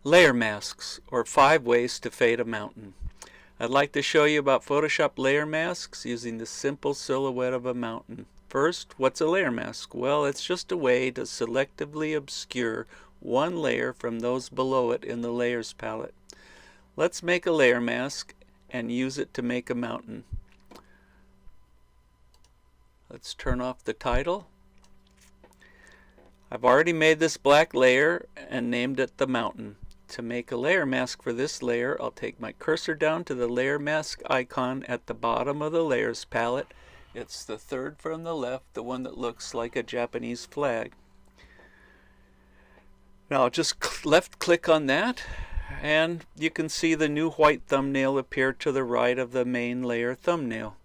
Layer masks, or 5 ways to fade a mountain. I'd like to show you about Photoshop layer masks using the simple silhouette of a mountain. First, what's a layer mask? Well, it's just a way to selectively obscure one layer from those below it in the layers palette. Let's make a layer mask and use it to make a mountain. Let's turn off the title. I've already made this black layer and named it the mountain. To make a layer mask for this layer, I'll take my cursor down to the layer mask icon at the bottom of the layers palette. It's the third from the left, the one that looks like a Japanese flag. Now I'll just left click on that, and you can see the new white thumbnail appear to the right of the main layer thumbnail.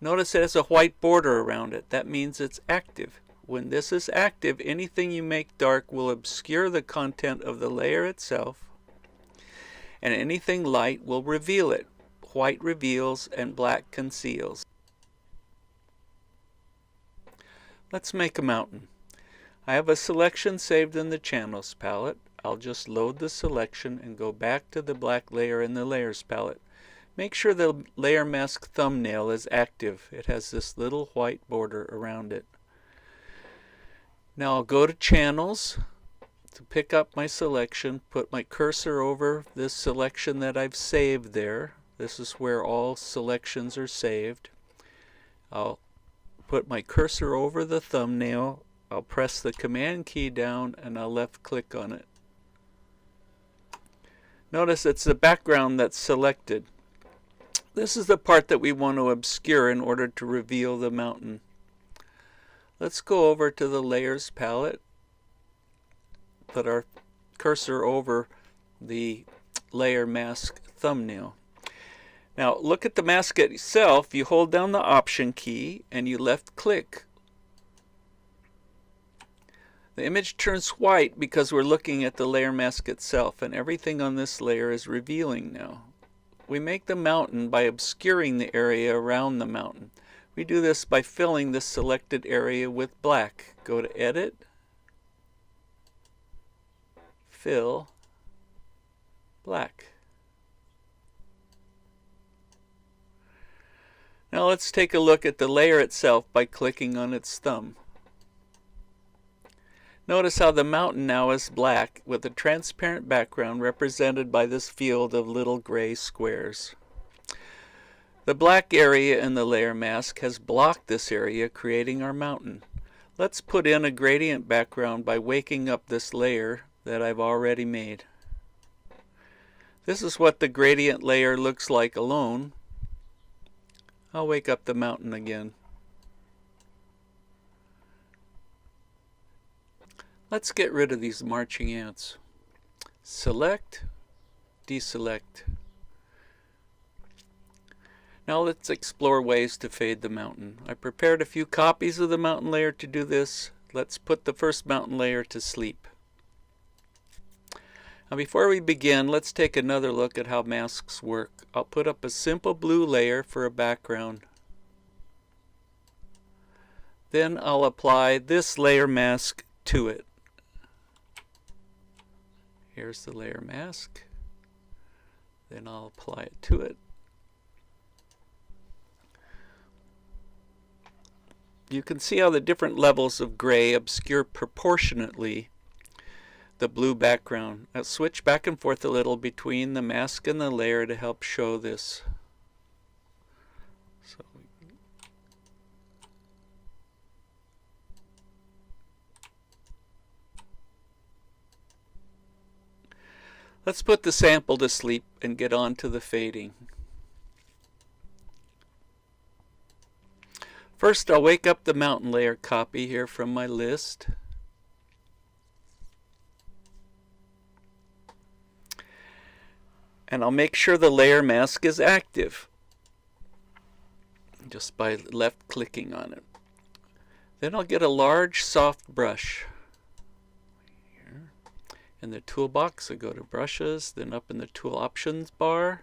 Notice it has a white border around it. That means it's active. When this is active, anything you make dark will obscure the content of the layer itself, and anything light will reveal it. White reveals and black conceals. Let's make a mountain. I have a selection saved in the channels palette. I'll just load the selection and go back to the black layer in the layers palette. Make sure the layer mask thumbnail is active. It has this little white border around it. Now I'll go to channels to pick up my selection, put my cursor over this selection that I've saved there. This is where all selections are saved. I'll put my cursor over the thumbnail. I'll press the command key down and I'll left click on it. Notice it's the background that's selected. This is the part that we want to obscure in order to reveal the mountain. Let's go over to the layers palette, put our cursor over the layer mask thumbnail. Now look at the mask itself. You hold down the option key and you left click. The image turns white because we're looking at the layer mask itself, and everything on this layer is revealing now. We make the mountain by obscuring the area around the mountain. We do this by filling the selected area with black. Go to Edit, Fill, Black. Now let's take a look at the layer itself by clicking on its thumb. Notice how the mountain now is black with a transparent background represented by this field of little gray squares. The black area in the layer mask has blocked this area, creating our mountain. Let's put in a gradient background by waking up this layer that I've already made. This is what the gradient layer looks like alone. I'll wake up the mountain again. Let's get rid of these marching ants. Select, deselect. Now let's explore ways to fade the mountain. I prepared a few copies of the mountain layer to do this. Let's put the first mountain layer to sleep. Now before we begin, let's take another look at how masks work. I'll put up a simple blue layer for a background. Then I'll apply this layer mask to it. Here's the layer mask. Then I'll apply it to it. You can see how the different levels of gray obscure proportionately the blue background. I'll switch back and forth a little between the mask and the layer to help show this. So let's put the sample to sleep and get on to the fading. First, I'll wake up the mountain layer copy here from my list. And I'll make sure the layer mask is active just by left clicking on it. Then I'll get a large soft brush. Here. In the toolbox, I go to brushes, then up in the tool options bar,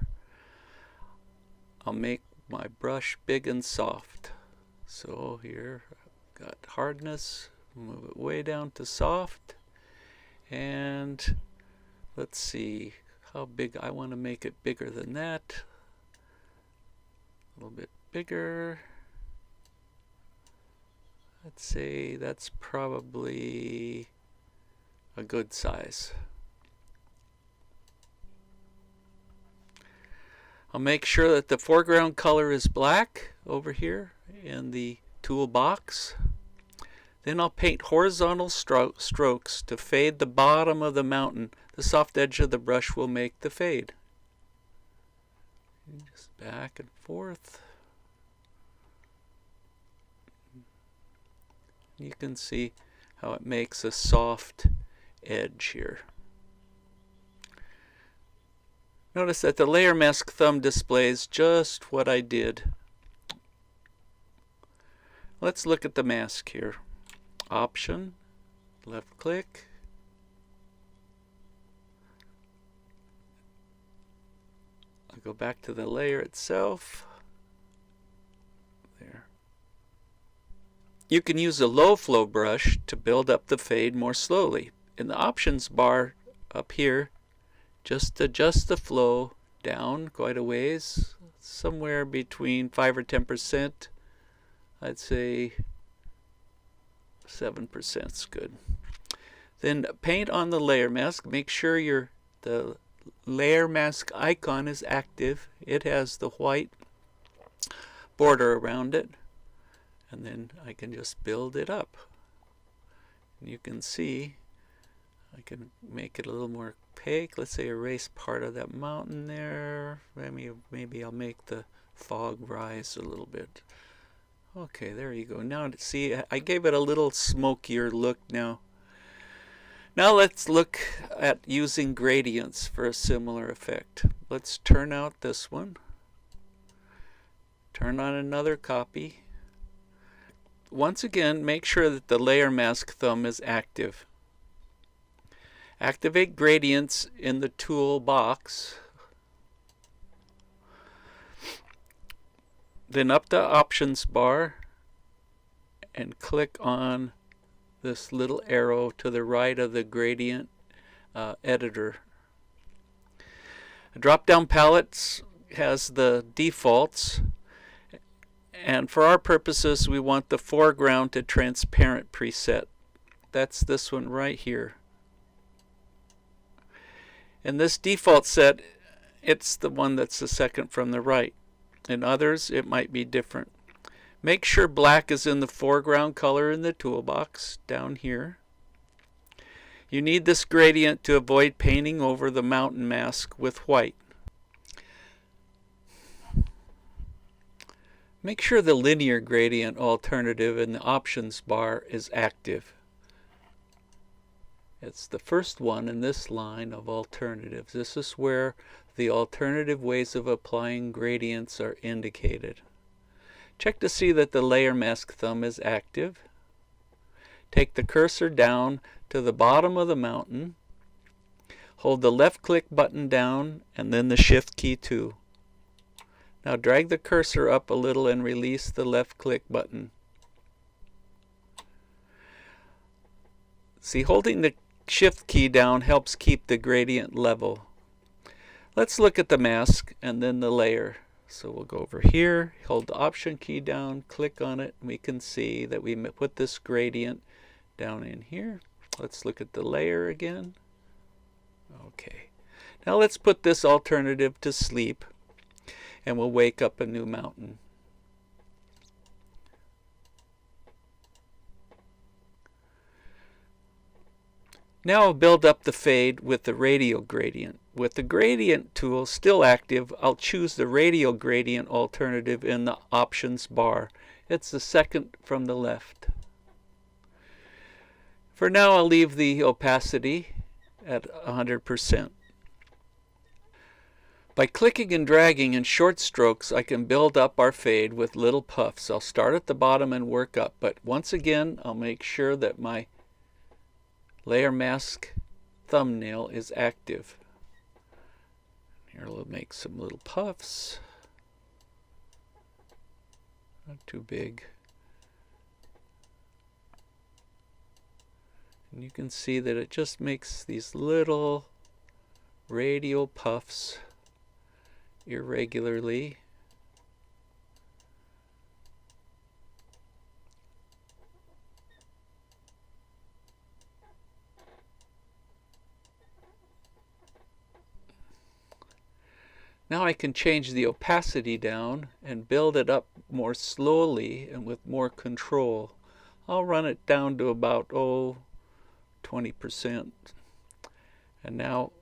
I'll make my brush big and soft. So here I've got hardness, move it way down to soft, and Let's see how big. I want to make it bigger than that. A little bit bigger. Let's say that's probably a good size. I'll make sure that the foreground color is black over here in the toolbox. Then I'll paint horizontal strokes to fade the bottom of the mountain. The soft edge of the brush will make the fade. Just back and forth. You can see how it makes a soft edge here. Notice that the layer mask thumb displays just what I did. Let's look at the mask here. Option, left click. I'll go back to the layer itself. There. You can use a low flow brush to build up the fade more slowly. In the options bar up here, just adjust the flow down quite a ways, somewhere between 5 or 10%. I'd say 7% is good. Then paint on the layer mask. Make sure the layer mask icon is active. It has the white border around it. And then I can just build it up. And you can see I can make it a little more opaque. Let's say erase part of that mountain there. Maybe I'll make the fog rise a little bit. Okay, there you go. Now see, I gave it a little smokier look now. Now let's look at using gradients for a similar effect. Let's turn out this one. Turn on another copy. Once again, make sure that the layer mask thumb is active. Activate gradients in the toolbox. Then up the options bar and click on this little arrow to the right of the gradient editor. A drop-down palette has the defaults, and for our purposes we want the foreground to transparent preset. That's this one right here. In this default set, it's the one that's the second from the right. In others, it might be different. Make sure black is in the foreground color in the toolbox down here. You need this gradient to avoid painting over the mountain mask with white. Make sure the linear gradient alternative in the options bar is active. It's the first one in this line of alternatives. This is where the alternative ways of applying gradients are indicated. Check to see that the layer mask thumb is active. Take the cursor down to the bottom of the mountain. Hold the left click button down and then the shift key too. Now drag the cursor up a little and release the left click button. See, holding the shift key down helps keep the gradient level. Let's look at the mask and then the layer. So we'll go over here, hold the option key down, click on it, and we can see that we put this gradient down in here. Let's look at the layer again. Okay. Now let's put this alternative to sleep and we'll wake up a new mountain. Now I'll build up the fade with the radial gradient. With the gradient tool still active, I'll choose the radial gradient alternative in the options bar. It's the second from the left. For now, I'll leave the opacity at 100%. By clicking and dragging in short strokes, I can build up our fade with little puffs. I'll start at the bottom and work up, but once again, I'll make sure that my layer mask thumbnail is active. Here we'll make some little puffs. Not too big. And you can see that it just makes these little radial puffs irregularly. Now I can change the opacity down and build it up more slowly and with more control. I'll run it down to about 20%. And now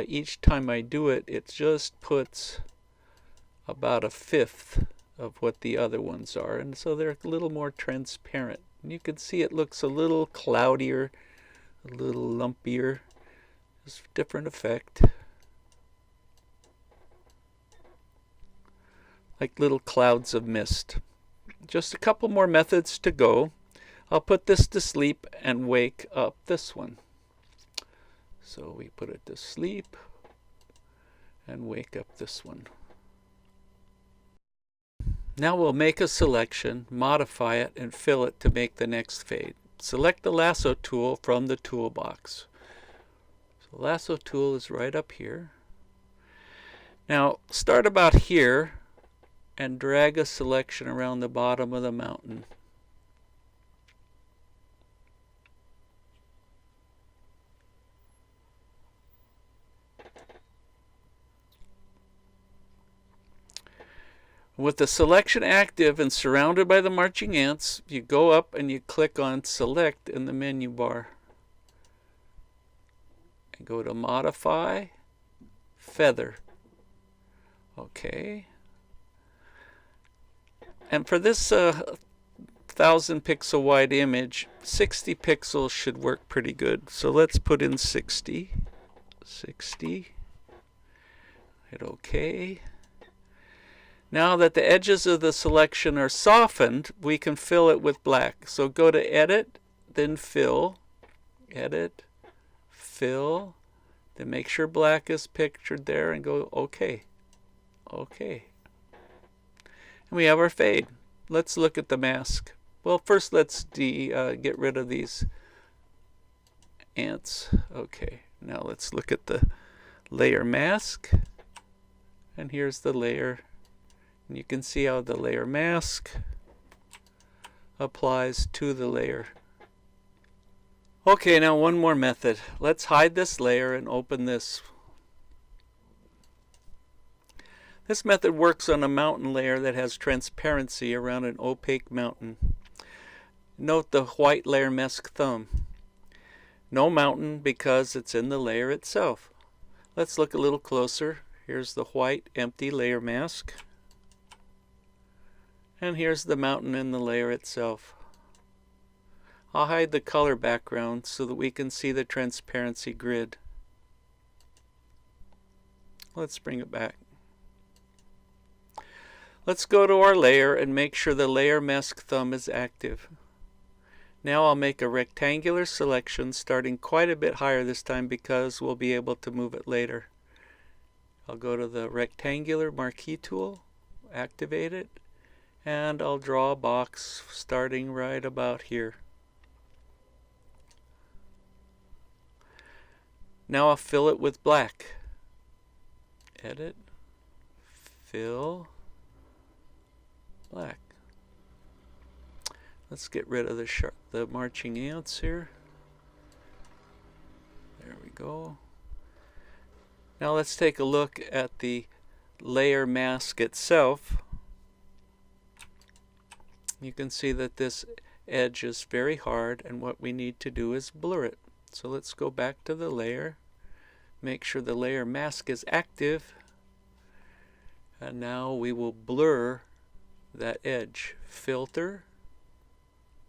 each time I do it, it just puts about 1/5 of what the other ones are, and so they're a little more transparent. And you can see it looks a little cloudier, a little lumpier. It's a different effect. Like little clouds of mist. Just a couple more methods to go. I'll put this to sleep and wake up this one. So we put it to sleep and wake up this one. Now we'll make a selection, modify it, and fill it to make the next fade. Select the lasso tool from the toolbox. So the lasso tool is right up here. Now start about here and drag a selection around the bottom of the mountain. With the selection active and surrounded by the marching ants, you go up and you click on Select in the menu bar. And go to Modify, Feather. Okay. And for this 1000 pixel wide image, 60 pixels should work pretty good. So let's put in 60. 60. Hit OK. Now that the edges of the selection are softened, we can fill it with black. So go to Edit, then Fill, Edit, Fill, then make sure black is pictured there and go OK. OK. And we have our fade. Let's look at the mask. Well, first let's get rid of these ants. Okay, now let's look at the layer mask. And here's the layer. And you can see how the layer mask applies to the layer. Okay, now one more method. Let's hide this layer and open this. This method works on a mountain layer that has transparency around an opaque mountain. Note the white layer mask thumb. No mountain because it's in the layer itself. Let's look a little closer. Here's the white empty layer mask. And here's the mountain in the layer itself. I'll hide the color background so that we can see the transparency grid. Let's bring it back. Let's go to our layer and make sure the layer mask thumb is active. Now I'll make a rectangular selection starting quite a bit higher this time because we'll be able to move it later. I'll go to the rectangular marquee tool, activate it, and I'll draw a box starting right about here. Now I'll fill it with black. Edit, fill, black. Let's get rid of the marching ants here. There we go. Now let's take a look at the layer mask itself. You can see that this edge is very hard, and what we need to do is blur it. So let's go back to the layer, make sure the layer mask is active, and now we will blur that edge. Filter,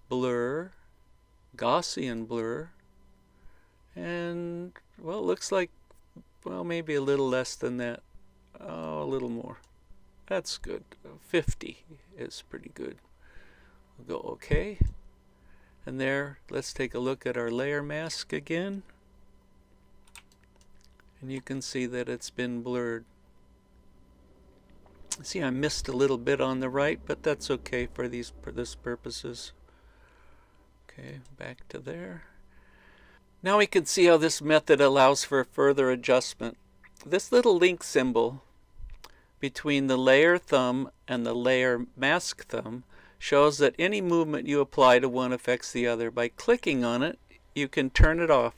blur, Gaussian blur, and well, it looks like, well, maybe a little less than that. Oh, a little more. That's good. 50 is pretty good. We'll go OK. And there, let's take a look at our layer mask again. And you can see that it's been blurred. See, I missed a little bit on the right, but that's okay for this purposes. Okay, back to there. Now we can see how this method allows for further adjustment. This little link symbol between the layer thumb and the layer mask thumb shows that any movement you apply to one affects the other. By clicking on it, you can turn it off.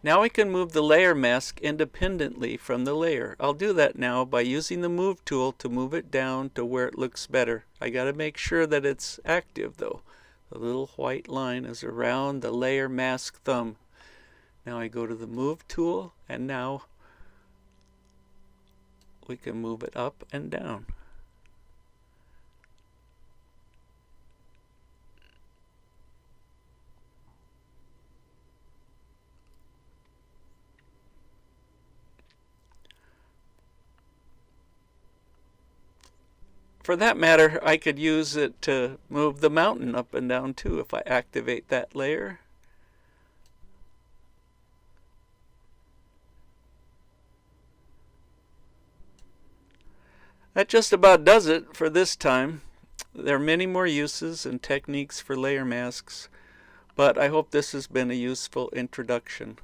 Now we can move the layer mask independently from the layer. I'll do that now by using the move tool to move it down to where it looks better. I got to make sure that it's active though. The little white line is around the layer mask thumb. Now I go to the move tool, and now we can move it up and down. For that matter, I could use it to move the mountain up and down too if I activate that layer. That just about does it for this time. There are many more uses and techniques for layer masks, but I hope this has been a useful introduction.